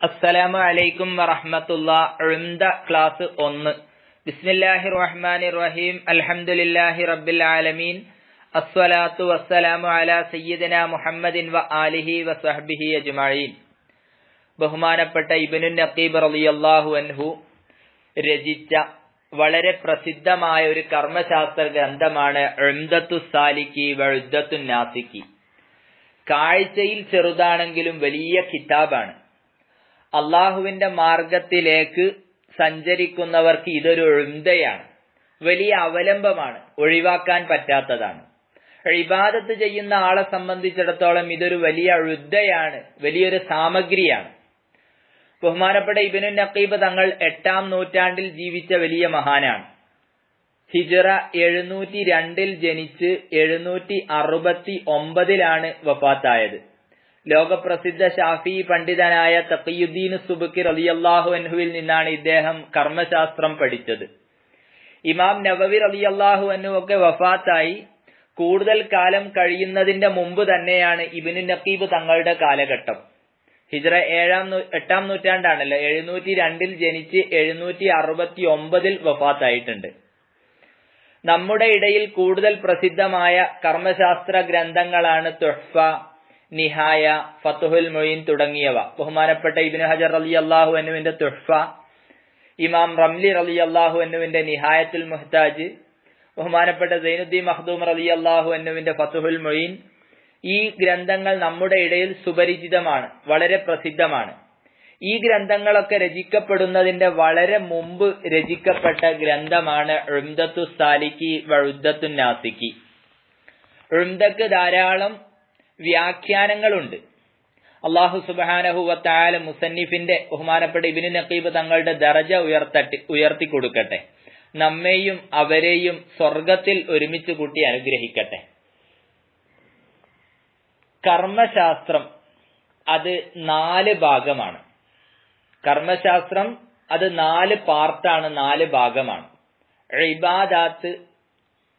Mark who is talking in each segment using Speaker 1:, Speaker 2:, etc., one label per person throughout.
Speaker 1: അസ്സലാമു അലൈക്കും വറഹ്മത്തുള്ളാഹി. ഉംദ ക്ലാസ് 1. ബിസ്മില്ലാഹിർ റഹ്മാനിർ റഹീം. അൽഹംദുലില്ലാഹി റബ്ബിൽ ആലമീൻ. അസ്സലാത്തു വസ്സലാമു അലാ സയ്യിദിനാ മുഹമ്മദിൻ വ ആലിഹി വസഹ്ബിഹി അജ്മഈൻ. ബഹുമാനപ്പെട്ട ഇബ്നു നഖീബ് റളിയല്ലാഹു അൻഹു രചിച്ച വളരെ പ്രസിദ്ധമായ ഒരു കർമ്മശാസ്ത്ര ഗ്രന്ഥമാണ് ഉംദത്തുസ് സാലിക്കി വ ഉദ്ദത്തുൻ നാസിക്കി. കാഴ്ചയിൽ ചെറുതാണെങ്കിലും വലിയ കിതാബാണ്. അള്ളാഹുവിന്റെ മാർഗത്തിലേക്ക് സഞ്ചരിക്കുന്നവർക്ക് ഇതൊരു ഉംദയാണ്, വലിയ അവലംബമാണ്, ഒഴിവാക്കാൻ പറ്റാത്തതാണ്. ഇബാദത്ത് ചെയ്യുന്ന ആളെ സംബന്ധിച്ചിടത്തോളം ഇതൊരു വലിയ ഉദ്ദയാണ്, വലിയൊരു സാമഗ്രിയാണ്. ബഹുമാനപ്പെട്ട ഇബ്നു നഖീബ് തങ്ങൾ 8-ാം നൂറ്റാണ്ടിൽ ജീവിച്ച വലിയ മഹാനാണ്. ഹിജ്റ 702 ജനിച്ച് 769 വഫാത്തായത്. ലോകപ്രസിദ്ധ ഷാഫി പണ്ഡിതനായ തഖിയുദ്ദീൻ സുബ്കി റളിയല്ലാഹു അൻഹുവിൽ നിന്നാണ് ഇദ്ദേഹം കർമ്മശാസ്ത്രം പഠിച്ചത്. ഇമാം നവവി റളിയല്ലാഹു അൻഹു ഒക്കെ വഫാത്തായി കൂടുതൽ കാലം കഴിയുന്നതിന്റെ മുമ്പ് തന്നെയാണ് ഇബ്നു നഖീബ് തങ്ങളുടെ കാലഘട്ടം. ഹിജ്റ 8-ാം നൂറ്റാണ്ടാണല്ലോ, 702 ജനിച്ച് 769 വഫാത്തായിട്ടുണ്ട്. നമ്മുടെ ഇടയിൽ കൂടുതൽ പ്രസിദ്ധമായ കർമ്മശാസ്ത്ര ഗ്രന്ഥങ്ങളാണ് തുഹ്ഫ, നിഹായ, ഫത്ഹുൽ മുഈൻ തുടങ്ങിയവ. ബഹുമാനപ്പെട്ട ഇബ്നു ഹജർ റളിയല്ലാഹു അൻഹുവിന്റെ തുഹ്ഫ, ഇമാം റംലി റളിയല്ലാഹു അൻഹുവിന്റെ നിഹായത്തുൽ മുഹ്താജ്, ബഹുമാനപ്പെട്ട സൈനുദ്ദീൻ മഖ്ദൂം റളിയല്ലാഹു അൻഹുവിന്റെ ഫത്ഹുൽ മുഈൻ. ഈ ഗ്രന്ഥങ്ങൾ നമ്മുടെ ഇടയിൽ സുപരിചിതമാണ്, വളരെ പ്രസിദ്ധമാണ്. ഈ ഗ്രന്ഥങ്ങളൊക്കെ രചിക്കപ്പെടുന്നതിന്റെ വളരെ മുമ്പ് രചിക്കപ്പെട്ട ഗ്രന്ഥമാണ് ഉംദത്തുസ് സാലിക്കി വ ഉദ്ദത്തുൻ നാസിക്കി. ഉംദക്ക് ധാരാളം വ്യാഖ്യാനങ്ങളുണ്ട്. അല്ലാഹു സുബ്ഹാനഹു വ തആല മുസന്നിഫിന്റെ ബഹുമാനപ്പെട്ട ഇബ്നു നഖീബ് തങ്ങളുടെ ദറജ ഉയർത്തി കൊടുക്കട്ടെ. നമ്മെയും അവരെയും സ്വർഗത്തിൽ ഒരുമിച്ച് കൂട്ടി അനുഗ്രഹിക്കട്ടെ. കർമ്മശാസ്ത്രം അത് 4 ഭാഗമാണ്. കർമ്മശാസ്ത്രം അത് 4 പാർട്ടാണ്, 4 ഭാഗമാണ്. ഇബാദാത്ത്,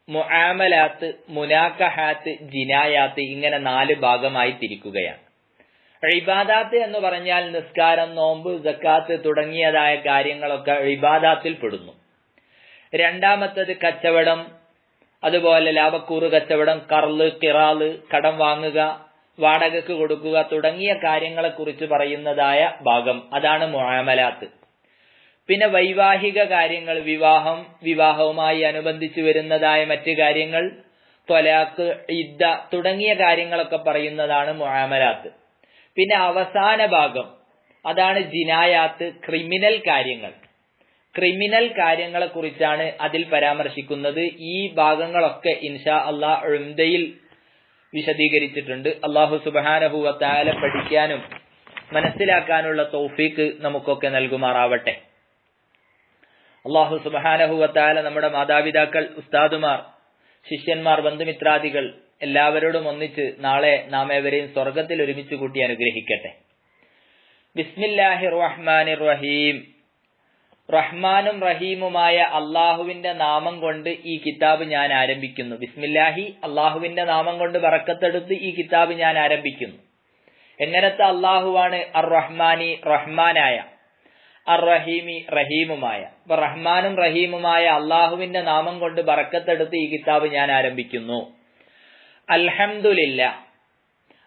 Speaker 1: മുആമലാത്ത്, മുനാക്കഹാത്ത്, ജിനായാത്ത്, ഇങ്ങനെ 4 ഭാഗമായി തിരിക്കുകയാണ്. ഇബാദാത്ത് എന്ന് പറഞ്ഞാൽ നിസ്കാരം, നോമ്പ്, സക്കാത്ത് തുടങ്ങിയതായ കാര്യങ്ങളൊക്കെ ഇബാദാത്തിൽ പെടുന്നു. രണ്ടാമത്തത് കച്ചവടം, അതുപോലെ ലാഭക്കൂറ് കച്ചവടം, കർള്, കിറാള്, കടം വാങ്ങുക, വാടകയ്ക്ക് കൊടുക്കുക തുടങ്ങിയ കാര്യങ്ങളെ കുറിച്ച് പറയുന്നതായ ഭാഗം, അതാണ് മുആമലാത്ത്. പിന്നെ വൈവാഹിക കാര്യങ്ങൾ, വിവാഹം, വിവാഹവുമായി അനുബന്ധിച്ച് വരുന്നതായ മറ്റ് കാര്യങ്ങൾ, ത്വലാഖ്, ഇദ്ദ തുടങ്ങിയ കാര്യങ്ങളൊക്കെ പറയുന്നതാണ് മുആമലാത്ത്. പിന്നെ അവസാന ഭാഗം അതാണ് ജിനായാത്ത്, ക്രിമിനൽ കാര്യങ്ങൾ. ക്രിമിനൽ കാര്യങ്ങളെ കുറിച്ചാണ് അതിൽ പരാമർശിക്കുന്നത്. ഈ ഭാഗങ്ങളൊക്കെ ഇൻഷാ അല്ലാഹ് ഉംദയിൽ വിശദീകരിച്ചിട്ടുണ്ട്. അല്ലാഹു സുബ്ഹാനഹു വ തആല പഠിക്കാനും മനസ്സിലാക്കാനുള്ള തൗഫീഖ് നമുക്കൊക്കെ നൽകുമാറാവട്ടെ. അല്ലാഹു സുബ്ഹാനഹു വ തആല നമ്മുടെ മാതാപിതാക്കൾ, ഉസ്താദുമാർ, ശിഷ്യന്മാർ, ബന്ധുമിത്രാദികൾ എല്ലാവരോടും ഒന്നിച്ച് നാളെ നാം ഏവരെയും സ്വർഗത്തിൽ ഒരുമിച്ച് കൂട്ടി അനുഗ്രഹിക്കട്ടെ. ബിസ്മില്ലാഹിർ റഹ്മാനിർ റഹീം. റഹ്മാനും റഹീമുമായ അള്ളാഹുവിന്റെ നാമം കൊണ്ട് ഈ കിതാബ് ഞാൻ ആരംഭിക്കുന്നു. ബിസ്മില്ലാഹി, അള്ളാഹുവിന്റെ നാമം കൊണ്ട് ബറക്കത്തെടുത്ത് ഈ കിതാബ് ഞാൻ ആരംഭിക്കുന്നു. എങ്ങനത്തെ അള്ളാഹുവാണ്? അർ റഹ്മാനി, റഹ്മാനായ, അർ റഹീമി, റഹീമുമായ. അപ്പൊ റഹ്മാനും റഹീമുമായ അള്ളാഹുവിന്റെ നാമം കൊണ്ട് ബറക്കത്തെടുത്ത് ഈ കിതാബ് ഞാൻ ആരംഭിക്കുന്നു. അൽഹംദുലില്ലാ,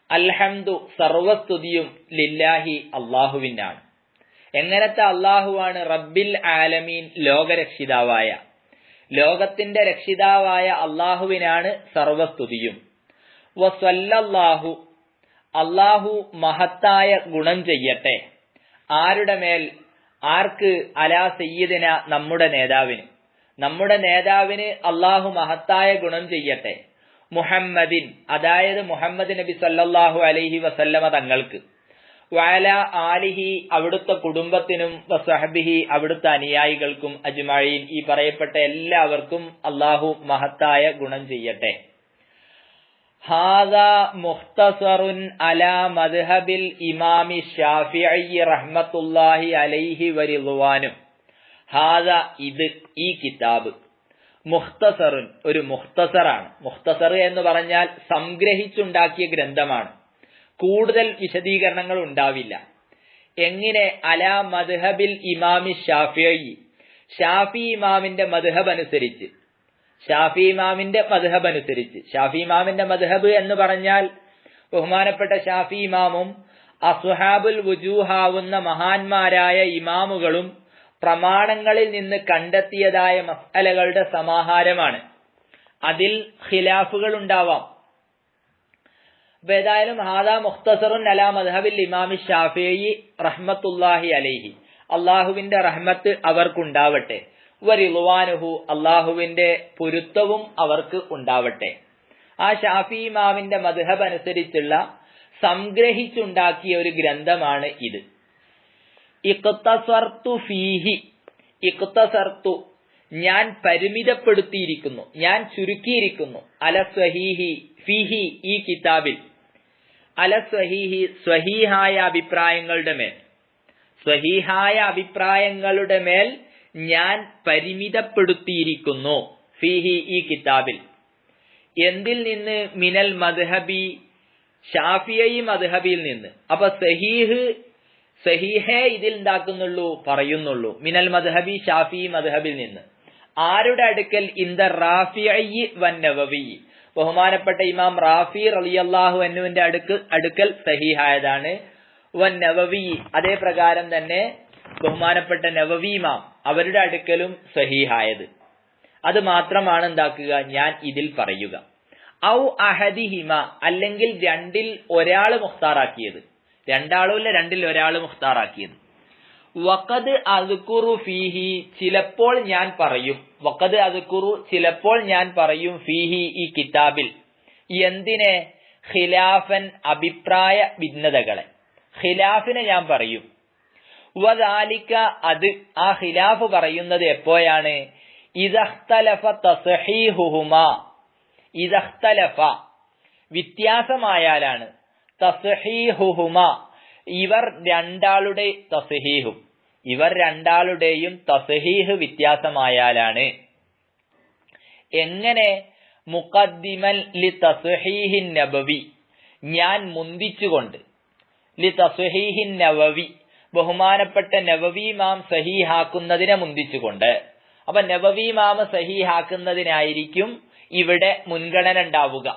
Speaker 1: അൽഹംദു സർവസ്തുതിയും ലില്ലാഹി അള്ളാഹുവിനാണ്. എങ്ങനത്തെ അള്ളാഹുവാണ്? റബ്ബിൽ ആലമീൻ, ലോകരക്ഷിതാവായ, ലോകത്തിന്റെ രക്ഷിതാവായ അള്ളാഹുവിനാണ് സർവസ്തുതിയും. വസല്ലല്ലാഹു, അള്ളാഹു മഹത്തായ ഗുണം ചെയ്യട്ടെ. ആരുടെ മേൽ? ആർക്ക്? അലാ സയ്യിദിന, നമ്മുടെ നേതാവിന്. നമ്മുടെ നേതാവിന് അള്ളാഹു മഹത്തായ ഗുണം ചെയ്യട്ടെ. മുഹമ്മദിൻ, അതായത് മുഹമ്മദ് നബി സല്ലല്ലാഹു അലൈഹി വസല്ലമ തങ്ങൾക്ക്. വഅല ആലിഹി, അവിടുത്തെ കുടുംബത്തിനും, വസഹബിഹി, അവിടുത്തെ അനുയായികൾക്കും, അജ്മഈൻ, ഈ പറയപ്പെട്ട എല്ലാവർക്കും അള്ളാഹു മഹത്തായ ഗുണം ചെയ്യട്ടെ. ഹാദാ മുഖ്തസറുൻ അലാ മദ്ഹബിൽ ഇമാമി ശാഫിഈ റഹ്മത്തുള്ളാഹി അലൈഹി വറിദ്വാനും. ഹാദാ, ഇത്, ഈ കിതാബ്. മുഖ്തസറുൻ, ഒരു മുഖ്തസറാണ്. മുഖ്തസർ എന്ന് പറഞ്ഞാൽ സംഗ്രഹിച്ചുണ്ടാക്കിയ ഗ്രന്ഥമാണ്. കൂടുതൽ വിശദീകരണങ്ങൾ ഉണ്ടാവില്ല. എങ്ങനെ അലാ മദ്ഹബിൽ ഇമാമി ഷാഫിഈ, ഷാഫി ഇമാമിന്റെ മദ്ഹബ് അനുസരിച്ച്. ഷാഫി ഇമാമിന്റെ മദ്ഹബ് എന്ന് പറഞ്ഞാൽ ബഹുമാനപ്പെട്ട ഷാഫി ഇമാമും അസ്ഹാബുൽ വുജൂഹാവുന്ന മഹാന്മാരായ ഇമാമുകളും പ്രമാണങ്ങളിൽ നിന്ന് കണ്ടെത്തിയതായ മസ്അലകളുടെ സമാഹാരമാണ്. അതിൽ ഖിലാഫുകൾ ഉണ്ടാവാം. ഏതായാലും ഹാദാ മുഖ്തസറുൻ അലാ മദ്ഹബിൽ ഇമാമി ഷാഫിഈ റഹ്മത്തുള്ളാഹി അലൈഹി, അള്ളാഹുവിന്റെ റഹ്മത്ത് അവർക്കുണ്ടാവട്ടെ. വറിളുവാനുഹു, അള്ളാഹുവിന്റെ പൊരുത്തവും അവർക്ക് ഉണ്ടാവട്ടെ. ആ ഷാഫി ഇമാമിന്റെ മദ്ഹബ് അനുസരിച്ചുള്ള സംഗ്രഹിച്ചുണ്ടാക്കിയ ഒരു ഗ്രന്ഥമാണ് ഇത്. ഇഖ്തസർതു ഫീഹി, ഇഖ്തസർതു ഞാൻ പരിമിതപ്പെടുത്തിയിരിക്കുന്നു, ഞാൻ ചുരുക്കിയിരിക്കുന്നു. അല സ്വഹീഹി ഫീഹി ഈ കിതാബിൽ, അല സ്വഹീഹി സ്വഹീഹായ അഭിപ്രായങ്ങളുടെ മേൽ ഞാൻ പരിമിതപ്പെടുത്തിയിരിക്കുന്നു. ഫീഹി ഈ കിതാബിൽ. എന്തിൽ നിന്ന്? മിനൽ മദ്ഹബി, ഷാഫിഈ മദ്ഹബിൽ നിന്ന്. അപ്പൊ സഹീഹേ ഇതിൽ ഉണ്ടാക്കുന്നുള്ളൂ, പറയുന്നുള്ളൂ. മിനൽ മദ്ഹബി, ഷാഫിഈ മദ്ഹബിൽ നിന്ന്. ആരുടെ അടുക്കൽ? ഇന്ദ റാഫിഈ വന്നവവി, ബഹുമാനപ്പെട്ട ഇമാം റാഫി റളിയല്ലാഹു അൻഹുവിന്റെ അടുക്കൽ സഹീഹായതാണ്. വന്നവവി, അതേ പ്രകാരം തന്നെ ബഹുമാനപ്പെട്ട നവവി ഇമാം അവരുടെ അടുക്കലും സഹീഹായത്. അത് മാത്രമാണ് എന്താക്കുക, ഞാൻ ഇതിൽ പറയുക. ഔ അഹദിഹിമ, അല്ലെങ്കിൽ രണ്ടിൽ ഒരാള് മുഖ്താറാക്കിയത്. രണ്ടാളുമില്ല, രണ്ടിൽ ഒരാള് മുഖ്താറാക്കിയത്. വഖദ് അദ്കുറു ഫീഹി, ചിലപ്പോൾ ഞാൻ പറയും. വഖദ് അദ്കുറു, ചിലപ്പോൾ ഞാൻ പറയും. ഫീഹി ഈ കിതാബിൽ. എന്തിനെ? ഖിലാഫൻ, അഭിപ്രായ ഭിന്നതകളെ, ഖിലാഫിനെ ഞാൻ പറയും. വദാലിക, അത് ആ ഖിലാഫ് പറയുന്നത് എപ്പോഴാണ്? ഇദഖ്തലഫ തസ്ഹീഹുഹുമാ, ഇദഖ്തലഫ വ്യത്യാസമായാലാണ്. തസ്ഹീഹുഹുമാ ഇവർ രണ്ടാളുടെയും തസ്ഹീഹ് വ്യത്യാസമായാലാണ്. എങ്ങനെ? മുഖദ്ദിമൻ ലി തസ്ഹീഹിൻ നബവി, ഞാൻ മുന്തിച്ചുകൊണ്ട്. ലി തസ്ഹീഹിൻ നവവി, ബഹുമാനപ്പെട്ട നവവി ഇമാം സഹീഹാക്കുന്നതിനെ മുന്തിച്ചുകൊണ്ട്. അപ്പൊ നവവി ഇമാം സഹീഹാക്കുന്നതിനായിരിക്കും ഇവിടെ മുൻഗണന ഉണ്ടാവുക.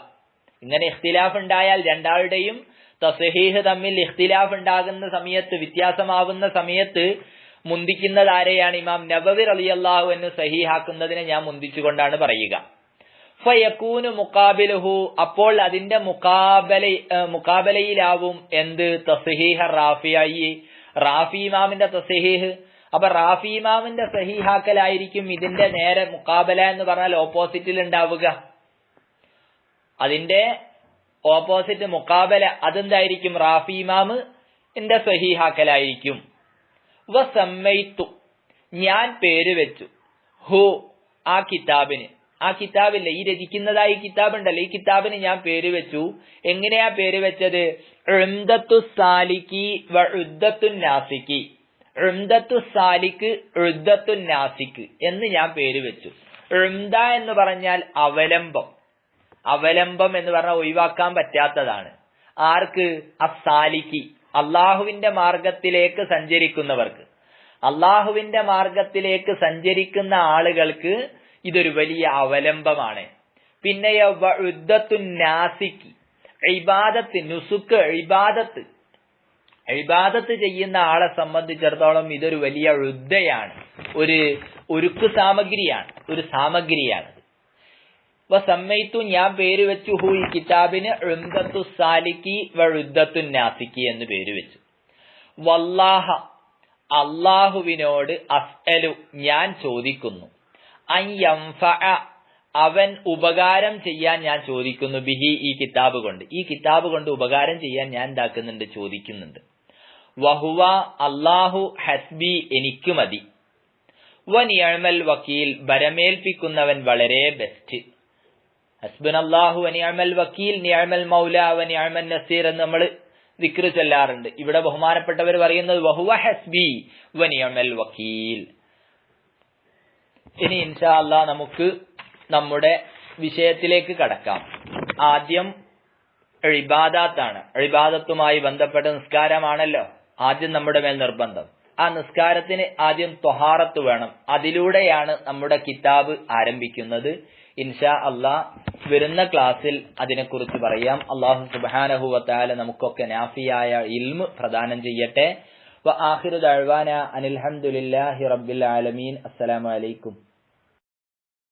Speaker 1: ഇങ്ങനെ ഇഖ്തിലാഫ് ഉണ്ടായാൽ രണ്ടാളുടെയും തസ്ഹീഹ് തമ്മിൽ ഇഖ്തിലാഫ് ഉണ്ടാകുന്ന സമയത്ത്, വ്യത്യാസമാവുന്ന സമയത്ത് മുന്തിക്കുന്നത് ആരെയാണ്? ഇമാം നവവി റളിയല്ലാഹു അൻഹു സഹീഹാക്കുന്നതിനെ ഞാൻ മുന്തിച്ചുകൊണ്ടാണ് പറയുക. ഫയകൂനു മുഖാബിലുഹു, അപ്പോൾ അതിന്റെ മുഖാബലയിലാവും എന്ത്? തസ്ഹീഹ റാഫിഈ, റാഫി ഇമാമിന്റെ തസ്ഹീഹ്. അപ്പൊ റാഫി ഇമാമിന്റെ സഹീഹാക്കലായിരിക്കും ഇതിന്റെ നേരെ മുഖാബല എന്ന് പറഞ്ഞാൽ ഓപ്പോസിറ്റിൽ ഉണ്ടാവുക. അതിന്റെ ഓപ്പോസിറ്റ് മുഖാബല അതെന്തായിരിക്കും? റാഫി ഇമാമിന്റെ സഹീഹാക്കലായിരിക്കും. വസമ്മൈതു, ഞാൻ പേര് വെച്ചു. ഹു ആ കിതാബിന്, ആ കിതാബില്ല, ഈ രചിക്കുന്നതായി കിതാബുണ്ടല്ലോ, ഈ കിതാബിന് ഞാൻ പേര് വെച്ചു. എങ്ങനെയാ പേര് വെച്ചത്? ഉംദത്തു സാലിക്കി വ ഉദ്ദത്തു നാസിക്കി, ഉംദത്തു സാലിക്ക് ഉദ്ദത്തു നാസിക്ക് എന്ന് ഞാൻ പേര് വെച്ചു. ഉംദ എന്ന് പറഞ്ഞാൽ അവലംബം, അവലംബം എന്ന് പറഞ്ഞാൽ ഒഴിവാക്കാൻ പറ്റാത്തതാണ്. ആർക്ക്? അസാലിക്കി, അള്ളാഹുവിന്റെ മാർഗത്തിലേക്ക് സഞ്ചരിക്കുന്നവർക്ക്, അള്ളാഹുവിന്റെ മാർഗത്തിലേക്ക് സഞ്ചരിക്കുന്ന ആളുകൾക്ക് ഇതൊരു വലിയ അവലംബമാണ്. പിന്നെയോ ഉദ്ദത്തു നാസിക്കി, ഇബാദത്ത്, നുസുക്ക്, ഇബാദത്ത് ചെയ്യുന്ന ആളെ സംബന്ധിച്ചിടത്തോളം ഇതൊരു വലിയ ഉദ്ദയാണ്, ഒരു സാമഗ്രിയാണ്, ഒരു സാമഗ്രിയാണ്. വസമ്മൈതു, ഞാൻ പേര് വെച്ചു. ഹു ഈ കിതാബിന് ഉംദത്തു സാലിക്കി വ ഉദ്ദത്തു നാസിക്കി എന്ന് പേര് വെച്ചു. വല്ലാഹ, അള്ളാഹുവിനോട് അസ്അലു, ഞാൻ ചോദിക്കുന്നു. അൻ യൻഫഅ, അവൻ ഉപകാരം ചെയ്യാൻ ഞാൻ ചോദിക്കുന്നു. ബിഹി ഈ കിതാബ് കൊണ്ട്, ഈ കിതാബ് കൊണ്ട് ഉപകാരം ചെയ്യാൻ ഞാൻ എന്താക്കുന്നുണ്ട്? ചോദിക്കുന്നുണ്ട്. വഹുവ, അല്ലാഹു ഹസ്ബി, എനിക്ക് മതി. വ നിഅമൽ വക്കീൽ, ബരമേൽപ്പിക്കുന്നവൻ വളരെ ബെസ്റ്റ്. ഹസ്ബുനല്ലാഹു വ നിഅമൽ വക്കീൽ, നിഅമൽ മൗല വ നിഅമൻ നസീർ എന്ന് നമ്മൾ ദിക്ർ ചൊല്ലാറുണ്ട്. ഇവിടെ ബഹുമാനപ്പെട്ടവർ പറയുന്നത് വഹുവ ഹസ്ബി വ നിഅമൽ വക്കീൽ. ഇനി ഇൻഷാ അല്ലാഹ് നമുക്ക് നമ്മുടെ വിഷയത്തിലേക്ക് കടക്കാം. ആദ്യം ഇബാദത്താണ്, ഇബാദത്തുമായി ബന്ധപ്പെട്ട നിസ്കാരമാണല്ലോ. ആദ്യം നമ്മുടെ മേൽ നിർബന്ധം. ആ നിസ്കാരത്തിന് ആദ്യം ത്വഹാറത്ത് വേണം. അതിലൂടെയാണ് നമ്മുടെ കിതാബ് ആരംഭിക്കുന്നത്. ഇൻഷാ അല്ലാഹ് വരുന്ന ക്ലാസ്സിൽ അതിനെക്കുറിച്ച് പറയാം. അല്ലാഹു സുബ്ഹാനഹു വ തആല നമുക്കൊക്കെ നാഫിയായ ഇൽമ് പ്രദാനം ചെയ്യട്ടെ. വ ആഖിറു ദഅ്വാനാ അനിൽ ഹംദുലില്ലാഹി റബ്ബിൽ ആലമീൻ. അസ്സലാമു അലൈക്കും.